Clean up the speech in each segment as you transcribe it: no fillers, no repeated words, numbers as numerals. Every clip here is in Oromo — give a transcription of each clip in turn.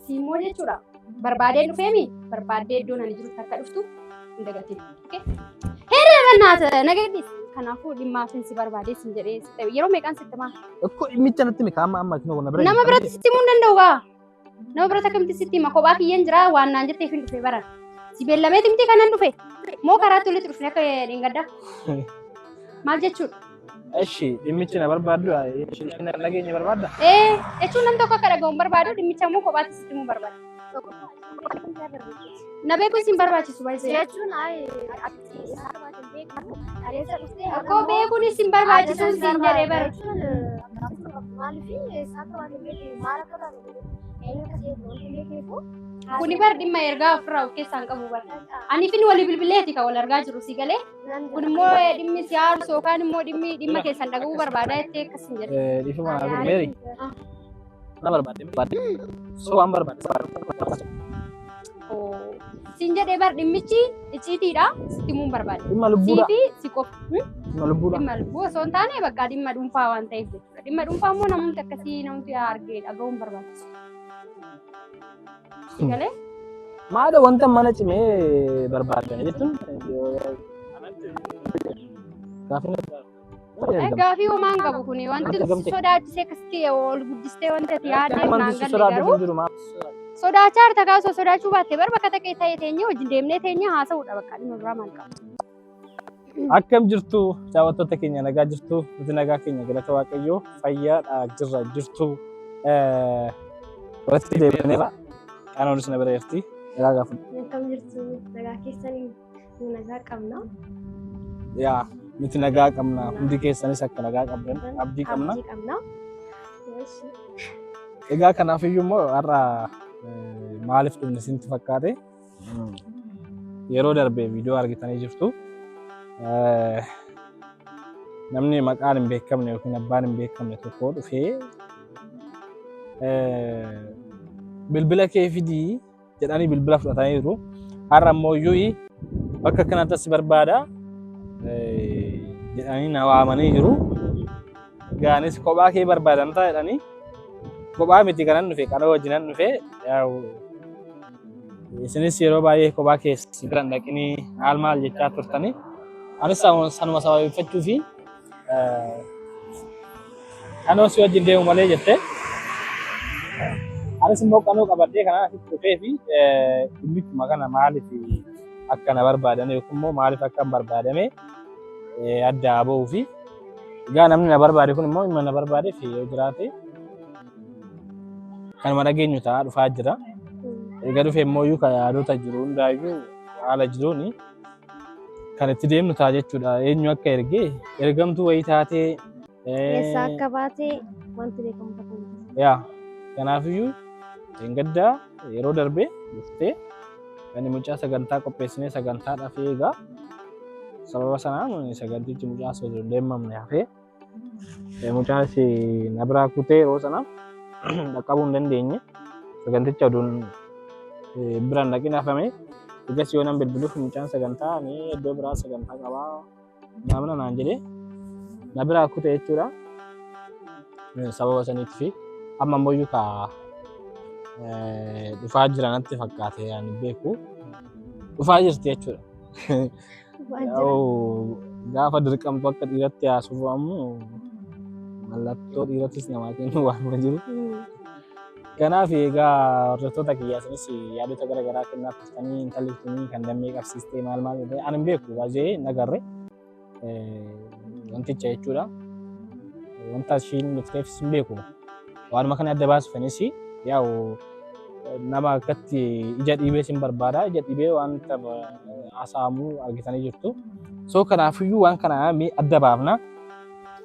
Siimmoo jechuudha. Barbaadeen dhufeemi barbaadee iddoon ani jiru akka dhuftu hin dagatiin. Heeree bannaata nagaddi. Kanaafuu dhimmaaf si barbaadee sin jedhee yeroo meeqaan sitti maa? Akkoo dhimmicha natti mika amma nama bira. Nama biratti sitti himuu hin danda'u gaa. Nama biratti akkamitti sitti hima kophaa kiyyeen jira waan naan jetteef hin dhufee baran. Si beellameeti miti kanan dhufe. Moo karaatti walitti dhufne akka dheengaddaa. Maal jechuudha? Eshi dhimmichi na barbaadu nageenya barbaadda? Jechuun namni tokko akka dhagahu barbaadu dhimmicha immoo kophaatti sitti himuu barbaada. Na beekuun si hin barbaachisu baay'ee. Jechuun akkoo beekuun si hin barbaachisu si hin jedhee bara. Kuni bar dhimma ergaa ofirraa of keessaa hin qabu bara. Ani fi walii bilbileeti kan wal argaa jiru si galee. Kun immoo dhimmi siyaasa yookaan immoo dhimma keessan dhaga'uu barbaada jettee akkas hin jedhe. Dhiifama naa meeri. Na barbaadde. So waan barbaadde. Sin jedhee bar dhimmichi icciitiidha sitti himuu hin barbaade. Dhimma lubbuudha. Siifi si qofa. Dhimma lubbuudha. Dhimma lubbuu osoo hin taane bakka dhimma dhuunfaa waan ta'eef jechuudha. Dhimma dhuunfaa immoo namoonni akkasii namooti argee dhaga'uu hin barbaachisu. Galee? Maada wanta mana cimee barbaaddan jechuun gaafii homaa hin qabu kuni wanti sodaachisee akkasitti ol guddistee wanti ati yaadee naan galle garuu sodaachaa harta kaasoo sodaachuu baattee bar bakka taqee ta'ee teenyee wajjin deemnee teenyee haasa'uudha bakka dhimma biraa maal qaba. Akkam jirtu daawwattoota keenya nagaa jirtu nuti nagaa keenya galata waaqayyoo fayyaadhaa jirra jirtu walitti deebineera. Kan olis na bira jirti. Nagaa gaafa. Akkam jirtu nagaa keessanii nagaa qabna. Yaa nuti nagaa qabna. Hundi keessanis akka nagaa qabdan abdii qabna. Egaa kanaafiyyuu immoo har'a maaliif dhumne isinitti fakkaate yeroo darbe viidiyoo argitanii jirtu. Namni maqaan hin beekamne yookiin abbaan hin beekamne tokko dhufee bilbila kee fidii jedhanii bilbila fudhatanii jiru. Har'a immoo iyyuu bakka kanatti as barbaada jedhanii na waamanii jiru. Gaanis kophaa kee barbaadan ta'a jedhanii kophaa miti kanan dhufe kana wajjinan dhufe isinis yeroo baay'ee kophaa keessi biran dhaqinii haal maal jechaa turtanii anis sanuma sababeeffachuu fi kanoo si wajjin deemu malee jettee anis immoo kanoo qabadhee kana asitti dhufee fi dhimmichuma kana maaliif akka na barbaadan yookiin immoo maaliif akka hin barbaadame adda ba'uu fi egaa namni na barbaade kun immoo dhimma na barbaadeef yoo jiraate kanuma dhageenyu ta'a dhufaa jira. Egaa dhufee immoo iyyuu kan yaadota jiru hundaayyuu haala jiruuni kan itti deemnu ta'a jechuudha. Eenyu akka ergamtuu wayii taatee eessa akka baatee wanti beekamu tokko. Yaa kanaafiyyuu gaddaa yeroo darbe dhuftee kan mucaa sagantaa qopheessinee sagantaadhaaf eegaa sababa sanaan sagantichi mucaa osoo hin deemamne hafee mucaan na biraa kutee yeroo sana dhaqqabuu hin dandeenye saganticha oduun biraan dhaqin hafame egas yoo nan bilbiluuf mucaan sagantaa iddoo biraa sagantaa qabaa namna naan jedhee na biraa kutee jechuudha. Sababa saniitii fi amma immoo iyyuu dhufaa jira natti fakkaate ani beeku dhufaa jirti jechuudha. Gaafa dirqamtu akka dhiiratti haasofammu mallattoo dhiirattis namaa kennu waan jiru. Kanaaf egaa hordoftoota kiyyaa isinis yaadota garaagaraa kennaa turtanii intalli kunii kan dammee qabsiistee maal jedhee ani hin beeku baay'ee nagarre wanticha jechuudha. Wanta ishiin dhufteefis hin beeku. Waanuma kana adda baasuufis yaa'u nama akkatti ija dhibee sin barbaada. Ija dhibee wanta haasa'amuu argitanii jirtu. So kanaafiyyuu waan kana adda baafna.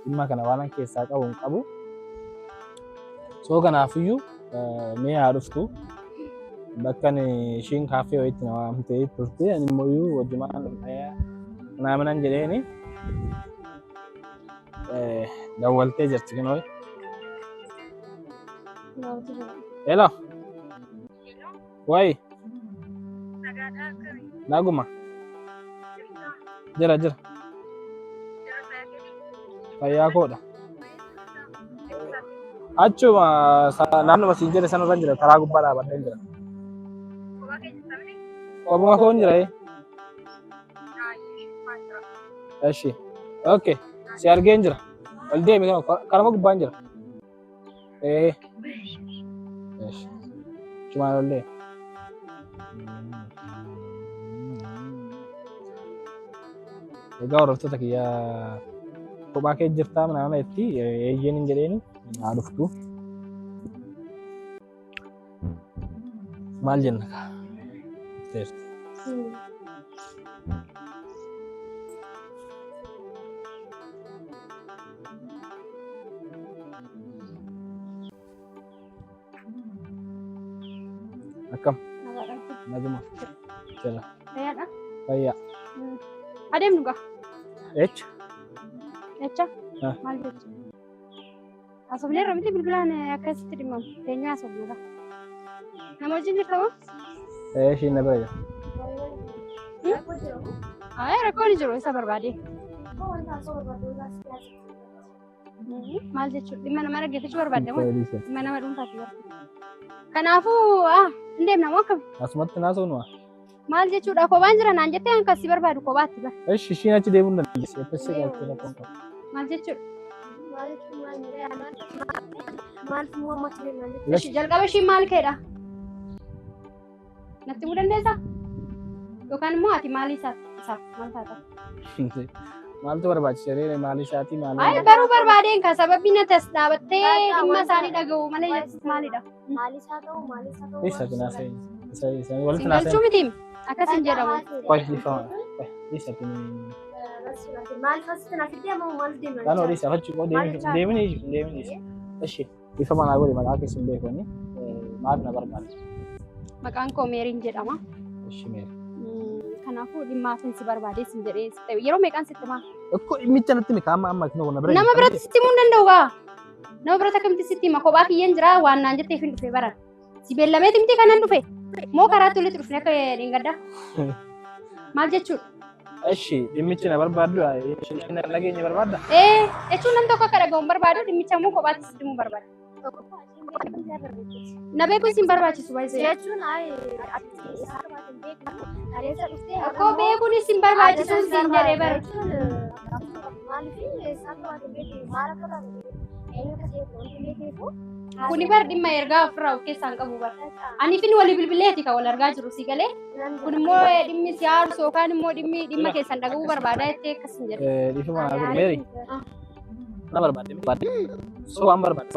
Dhimma kana waan keessaa qabu hin qabu. So kanaafiyyuu mee haa dhuftu bakka ishiin kaaffee wayiitti na waamtee turte ani immoo iyyuu wajjumaan namanan jedheeni dawwaltee jirti kunoo. Hello. Wayi. Naguma. Jira. Fayyaa koodha. Achuma naannuma siin jedhe sanarra jira karaa gubbaa dhaabadhee jira. Kopuma koo jira. Eshi. Okay. Si argeen jira. Ol deemi karama gubbaan jira. Eshi. Cuma ol deemi. Egaa hordoftoota kiyyaa kophaa kee jirtaa mana itti eeyyeen hin jedheeni haa dhuftu. Maal jenna kaa? Akkam? Naguma. Jala. Fayyaadha? Fayyaa. Adeemnu gaa? Echa? Echa? Maal jecha? Haasofneerra miti bilbilaan akkasitti dhimmamu. Teenyaa haasofneerra. Nama wajjin jirta moo? Ishiin na bira jira. Rakkoon hin jiru isa barbaade. Maal jechuudha? Dhimma nama dhaggeeffachuu barbaadda moo? Dhimma nama dhuunfaati barbaadda. Kanaafuu hin deemna moo akkami? Asumatti naasofnu haa? Maal jechuudha? Kophaan jira naan jettee kan si barbaadu kophaatti bara. Eshi ishiin achi deemuu hin dandeessi. Eebbisee galchee lafa hin qabu. Maal jechuudha? Jalqaba ishiin maal keedha? Natti himuu dandeessaa? Yookaan immoo ati maalii isaaf maal taata? Maaltu barbaachisa? Maalii isaatii maalii? Ay baruu barbaadeen kan sababii na tas dhaabattee dhimma isaanii dhaga'u malee maalidha? Maalii isaa ta'u maalii isaa ta'u. Isa kanaasee. Walitti Singalchuu miti akkas hin jedhamu. Qoy ifama. Qoy isa kuni. Maal fasitti na fidee moo maal deemaa? Kan hori isa fachi qoo deemini isa. Eshi ifa manaa godhe maqaa keessa hin beekonni maal na barbaada. Maqaan koo Meeriin jedhama. Eshi Meeri. Kanaafuu dhimmaaf si barbaadee sin jedhee yeroo meeqaan sitti maa? Akkoo dhimmicha natti mika amma kina wonna bira. Nama biratti sitti himuu hin danda'u gaa. Nama biratti akkamitti sitti hima kophaa kiyyeen jira waan naan jetteef hin dhufe bara. Si beellameeti miti kanan dhufe. Moo karaatti walitti dhufne akka dheengaddaa? Maal jechuudha? Eshi dhimmichi na barbaaddu ishiin nageenya barbaadda? Jechuun namni tokko akka dhaga'uun barbaadu dhimmicha immoo kophaatti sitti himuu barbaada. Na beekuu isin barbaachisu baay'ee. Jechuun Akkoo beekuun isin barbaachisu isin jedhee bara. Kuni bar dhimma ergaa ofirraa of keessaan qabu bara. Ani fin walii bilbileeti kan wal argaa jiru si galee. Kun immoo dhimmi si haarsu yookaan immoo dhimma keessan dhaga'uu barbaadaa jettee akkas hin jedhu. Dhiifa manaa godhe Meeri. Na barbaadde. So waan barbaadde.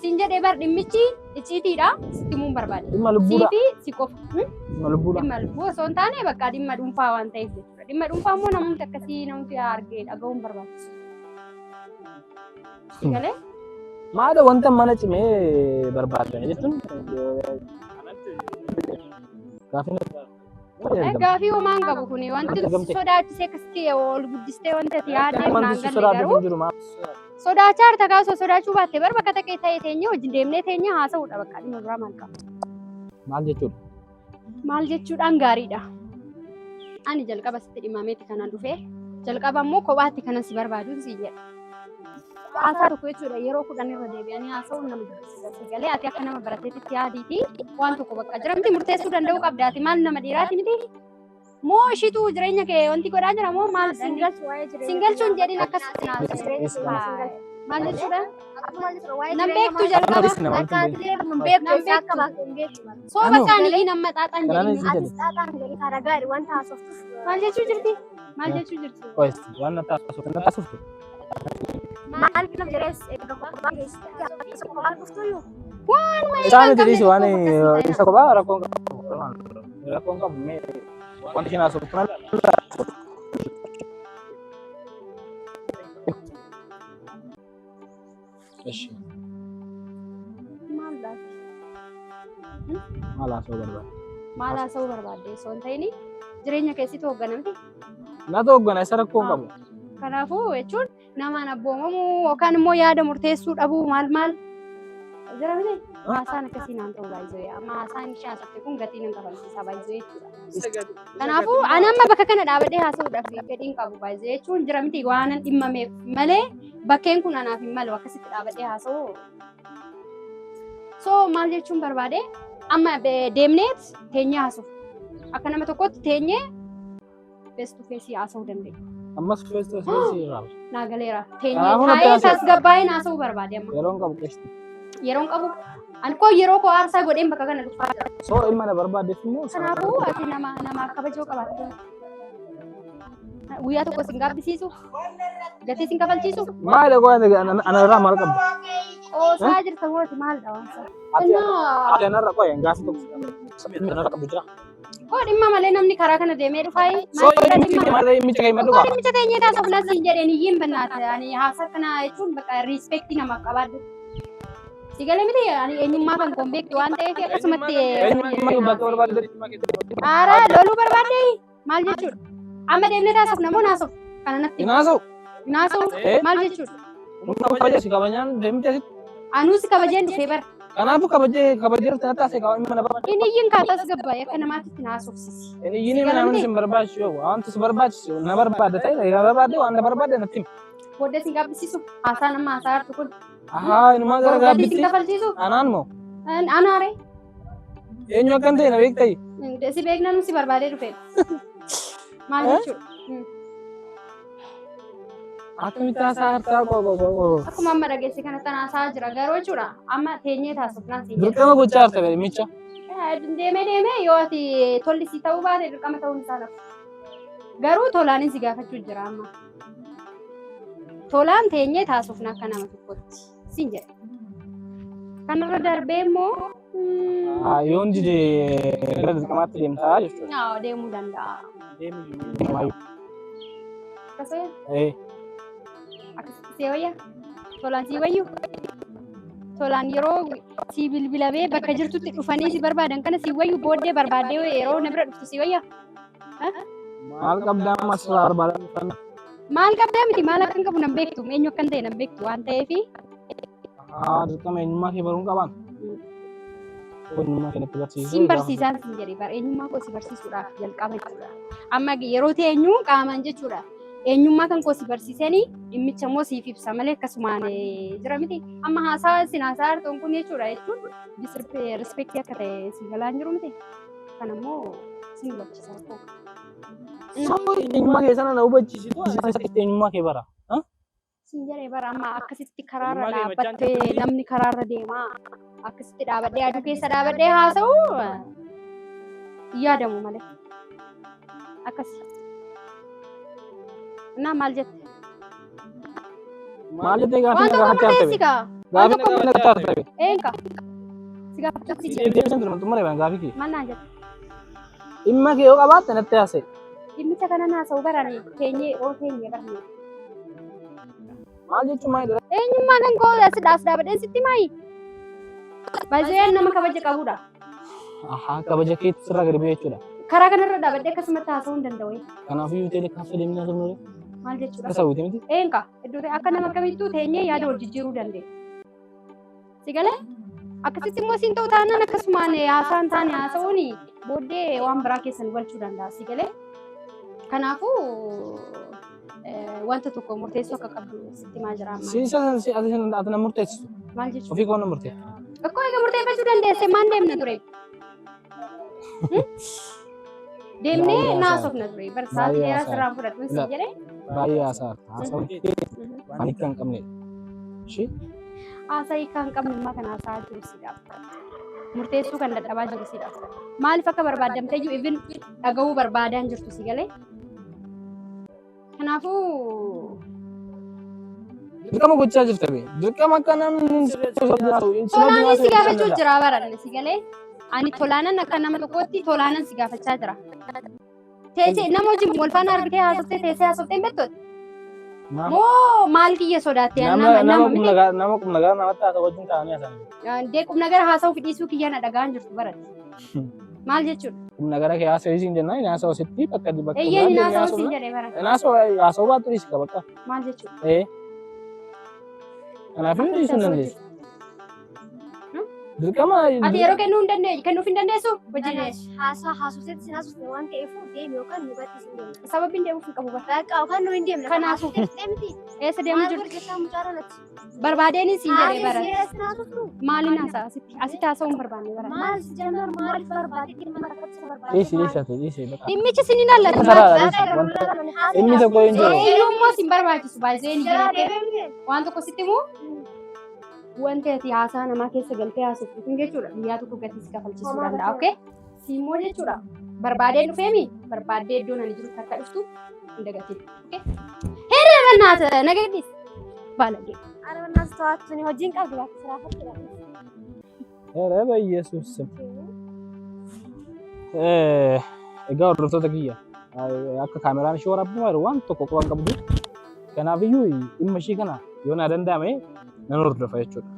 Sin jedhee bar dhimmichi icciitiidha sitti himuun barbaade. Dhimma lubbuudha. Siifi si qofa. Dhimma lubbuudha. Dhimma lubbuu osoo hin taane bakka dhimma dhuunfaa waan ta'eef jechuudha. Dhimma dhuunfaa immoo namoonni akkasii namni argee dhaga'uun barbaachisu. Si galee? Maadha wanta mana cimee barbaadan jechuun gaafii homaan qabu kuni wanti sodaachisee akkasitti ol guddistee wanta ati yaaddeef naan galle garuu sodaachaa harta kaasoo sodaachuu baatte bar bakka taqee ta'ee teenyee wajjin deemnee teenyee haasa'uudha bakka dhimma biraa maal qaba. Maal jechuudha? Maal jechuudhaan gaariidha. Ani jalqaba sitti dhimameeti kanan dhufee jalqaba immoo kophaatti kanan si barbaadu si jedha. Haasaa tokko jechuudha yeroo 10 irra deebi'anii haasa'uun nama jibbiisa galee ati akka nama barateetitti yaadiiti waan tokko bakka jiramti murteessuu danda'uu qabdaati maal nama dhiiraati miti moo ishiitu jireenya kee wanti godhaa jira moo maal singalchuun jedhin akkasitti maal jechuudha nan beektu jalqaba soo bakkaanii nama xaaxaan jedhin maal jechuu jirti maal jechuu jirti waan na taasiftu. Maal bilam jeres Isaan jadi waan isa kophaa rakkoon qabu mee wanti isin haasoftu kana eshi maal haasa'uu barbaadde osoo hin ta'in jireenya keessatti hoogganamti na hooggana isa rakkoon qabu. Kanaafuu jechuun namaan abboomamu yookaan immoo yaada murteessuu dhabuu maal Jira miti haasaan akkasii naan ta'u baay'ee amma haasaan ishee haasofte kun gatii nan kabalchiisa baay'ee jechuudha. Kanaafuu ani amma bakka kana dhaabadhee haasa'uudhaaf fedhiin qabu baay'ee jechuun jira miti waanan dhimmameef malee bakkeen kun anaaf hin malu akkasitti dhaabadhee haasa'u. So maal jechuun barbaade amma deemneet teenyee haasa'u akka nama tokkotti teenyee face to face haasa'uu dandeenya. Ammas face to face irraa. Naagaleera teenyee taa'ee tasgabbaa'ee haasa'uu barbaade amma. Yeroon qabu qeesti. Yeroon qabu ani koo yeroo koo aarsaa godheen bakka kana dhufaa jira. So imma na barbaaddeef immoo Kanaafuu ati nama kabajoo qabaatte. Guyyaa tokko sin gaabbisiisu gatii sin kafalchiisu. Maal ana irraa maal qabda? Qoosaa jirta mooti maalidha waan isaa. Ati anarra qoye gaasi tokko anarra qabdu jira. Koo dhimma malee namni karaa kana deemee dhufaayi. So inni malee micha kee madhu qaba. Micha teenyee taasisuuf nasiin jedheen iyyiin bannaata. Ani haasa kana jechuun bakka riispeektii namaaf qabaadhu. Sigale miti eenyummaa kan koon beektu waan ta'eef akkasumatti. Eenyummaa bakka barbaadde. Aaraa loluu barbaadde maal jechuudha? Amma deemnee taasisuuf namoonni haasa'u kana natti. Naasa'u maal jechuudha? Humna kabajaa si kabajaan deemte asitti. Anuu si kabajeen dhufee bara. Kanaafuu kabajee taasise qabamni mana barbaade. Inni iyyiin kaatas gabbaa'ee akka namaatti naasofsisi. Inni iyyiin namni si barbaachisu yoo wanti si barbaachisu na barbaadde ta'e na barbaadde waan na barbaadde natti himi. Booddee si gabbisiisu haasaa nama haasaa hartu kun. Inumaa gara gaabbitti. Si kafalchiisu. Anaan moo? Anaare. Eenyu akkan ta'e na beektayi. Si beeknaan si barbaadee dhufee. Maal jechuudha? Akkamitti haasaa hartaa Akkuma amma dhageesse kanatti haasaa jira garuu jechuudha. Amma teenyee taasifnaan si jedha. dirqama gochaa harta gadi micha. Deemee yoo ati tolli si ta'uu baate dirqama ta'uun isaa lafa. Garuu tolaanin si gaafachuu jira amma. Tolaan teenyee taasifna akka nama tokkotti siin jedha. Kanarra darbee immoo Yoon dide gara dirqamaatti deemtaa jechuudha. Deemuu danda'a. Akkasuma akkasitti si wayya tolaan si wayyu tolaan yeroo si bilbilamee bakka jirtutti dhufanii si barbaadan kana si wayyu booddee barbaaddee yeroo na bira dhuftu si wayya. Maal qabdaa ammas barbaadan dhufan. Maal qabdaa miti maal akkan qabu nan beektu eenyu akkan ta'e nan beektu waan ta'eefi. Dirqama eenyummaa kee baruun qaban. Eenyummaa kee natti barsiisuu. Siin barsiisaan siin jedhee bara eenyummaa koo si barsiisuudhaaf jalqaba jechuudha. Amma yeroo teenyu qaamaan jechuudha. Eenyummaa kan koo si barsiisanii dhimmicha immoo siif ibsa malee akkasumaan jira miti. Amma haasaa sin haasaa hartoon kun jechuudha jechuun rispeektii akka ta'e si galaan jiru miti. Kan ammoo sin hubachiisaa koo. Eenyummaa kee sana na hubachiisitu eenyummaa kee bara. Sin jedhee bara amma akkasitti karaarra dhaabbattee namni karaarra deemaa akkasitti dhaabadhee aduu keessa dhaabadhee haasa'u yaadamu malee. Akkasi. Naa maal jette? Maal jettee gaafa Waan tokko murteessi kaa. Waan tokko murteessi. Eenka. Si gaafachuutti jira. Deemsan ture tumare baan gaafii kee. Maal naan jette? Dhimma kee yoo qabaatte natti haasa'e. Dhimmicha kana naasa'u baranii teenyee baranii. Maal jechuun maal jedhama? Eenyummaa kan koo as dhaabadheen sitti maayi? Baay'ee nama kabaja qabudha. Kabaja keetti sirraa gadi bu'ee jechuudha. Karaa kanarra dhaabadhee akkasumatti haasa'uu hin danda'u. Kanaafuu teelee kaaffee deemnee haasofnu maal jechuudha? Kasa wuute miti? Eenka iddoo akka nama kamittuu teenyee yaada wal jijjiiruu dandeenya. Si galee? Akkasitti immoo siin ta'u taanaan akkasumaan haasaan taane haasa'uun booddee waan biraa keessan galchuu danda'a. Si galee? Kanaafuu wanta tokko murteessuu akka qabdu sitti maa jira amma? Ati na murteessisu. Maal jechuudha? Ofii koo na murteessu. Akkoo egaa murteeffachuu dandeesse maan deemna ture? Deemnee naasofna ture. Barsaa dheeraa sirraan fudhatuun si jedhee? Baay'ee haasaa haasawuu waan hiika hin qabnedha. Haasaa hiika hin qabne immoo kan haasaa jiru siidhaaf. Murteessuu kan dadhabaa jiru siidhaaf. Maaliif akka barbaadamteeyyuu even dhaga'uu barbaadan jirtu si galee? Kanaafuu dirqama gochaa jirta bee dirqama akka namni tolaanin si gaafachuu jira baranne si galee ani tolaanan akka nama tokkotti tolaanan si gaafachaa jira teessee nama wajjin wal faana argitee haasoftee teessee haasoftee beektooti moo maal kiyya sodaatte nama qubnagaa namatti haasa'u wajjin taa'anii haasa'an dee qubnagara haasa'uu fidhiisuu kiyya na dhagaan jirtu baratti maal jechuudha? Qubnagara kee haasa'uu isiin jennaan haasa'u sitti bakka eeyyee haasa'uu isiin jedhee bara haasa'uu baattu dhiisi qaba akka maal jechuudha? kanaafuu dhiisuu dandeessu. Dirqama Ati yeroo kennuu hin dandeessu, kennuuf hin dandeessu hojii. Haasofsiisti sin haasofte waan ta'eef deemi yookaan nu batti sin deemna. Sababiin deemuuf hin qabu bara. Bakka yookaan nu hin deemna. Kanaafuu deemti. eessa deemuu jirtu? Gurgurtaa mucaara natti. Barbaadeenis hin jedhee bara. Sin haasoftu. Maaliin haasa'a asitti? Asitti haasa'uu hin barbaanne bara. Maal si jennar maaliif barbaade dhimma rakkatisa barbaade. dhiisi. Dhimmichi sin hin hallatu. Inni tokko hin jiru. Iyyummoo sin barbaachisu baay'ee ni jiraate. Waan tokko sitti immoo wanti ati haasaa namaa keessa galtee haasoftu jechuudha. Guyyaa tokko gatii si kafalchiisuu danda'a. Okay? Simmoo jechuudha. Barbaadeen dhufeemi barbaadee iddoon ani jiru akka dhuftu hin dagatiin. Okay? Heeree bannaata nagaddiis. Baalagee. Ara bannaas to'atu ni hojiin qabdu bakka siraafatte. Heeree bayyeessuus. Egaa hordoftoota kiyya akka kaameraan ishee waraabbamaa jiru waan tokko qofa qabdu. Kanaafiyyuu dhimma ishii kana yoo naa danda'ame nan hordofa jechuudha.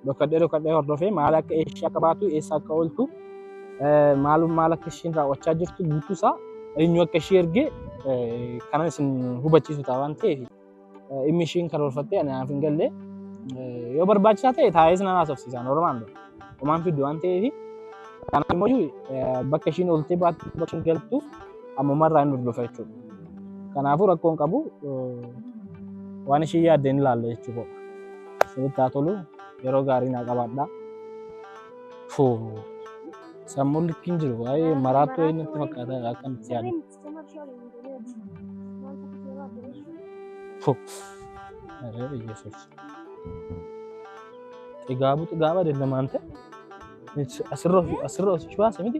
Dokkadhee hordofee maal akka ishee akka baatu eessa akka ooltu maal akka isheen raawwachaa jirtu guutuusaa eenyu akka ishee ergee kanan isin hubachiisu ta'a waan ta'eef dhimmi isheen karoorfattee anaaf hin galle yoo barbaachisaa ta'e taa'ee nan haasofsiisa normaan dha. Homaan fiddu waan ta'eef kanaaf immoo bakka isheen ooltee baattu bakka isheen galtu ammumarraa hin hordofa jechuudha. Kanaafuu rakkoo hin qabu waan ishee yaaddeen ilaalla jechuudha. Sirriitti haa tolu yeroo gaarii naa qabaadha. Sammuun likki hin jiru waa'ee maraattuu eenyutti fakkaata akka nuti yaadu. Xigaabu xigaabu adeemnamaan ta'e asirra osoo baase miti.